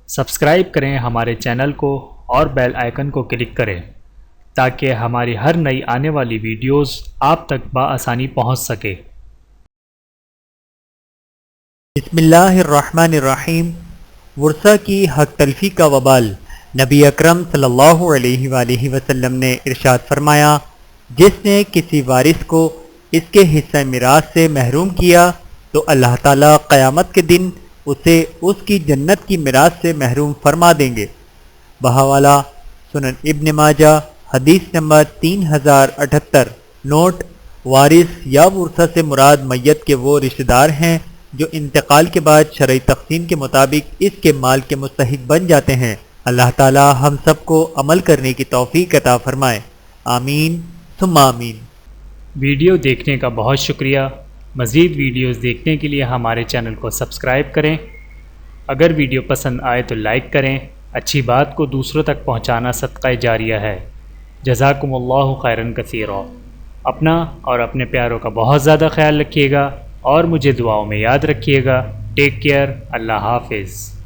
Subscribe کریں ہمارے channel کو اور بیل آئیکن کو کلک کریں تاکہ ہماری ہر نئی آنے والی ویڈیوز آپ تک بآسانی پہنچ سکے۔ بسم اللہ الرحمن الرحیم۔ ورثہ کی حق تلفی کا وبال۔ نبی اکرم صلی اللہ علیہ وآلہ وسلم نے ارشاد فرمایا، جس نے کسی وارث کو اس کے حصہ میراث سے محروم کیا تو اللہ تعالیٰ قیامت کے دن اسے اس کی جنت کی میراث سے محروم فرما دیں گے۔ بہاولہ سنن ابن ماجہ حدیث نمبر 3078۔ نوٹ: وارث یا ورثہ سے مراد میت کے وہ رشتہ دار ہیں جو انتقال کے بعد شرعی تقسیم کے مطابق اس کے مال کے مستحق بن جاتے ہیں۔ اللہ تعالی ہم سب کو عمل کرنے کی توفیق عطا فرمائے، آمین ثم آمین۔ ویڈیو دیکھنے کا بہت شکریہ۔ مزید ویڈیوز دیکھنے کے لیے ہمارے چینل کو سبسکرائب کریں۔ اگر ویڈیو پسند آئے تو لائک کریں۔ اچھی بات کو دوسروں تک پہنچانا صدقہ جاریہ ہے۔ جزاکم اللہ خیرا کثیرا۔ اپنا اور اپنے پیاروں کا بہت زیادہ خیال رکھیے گا اور مجھے دعاؤں میں یاد رکھیے گا۔ Take care. اللہ حافظ۔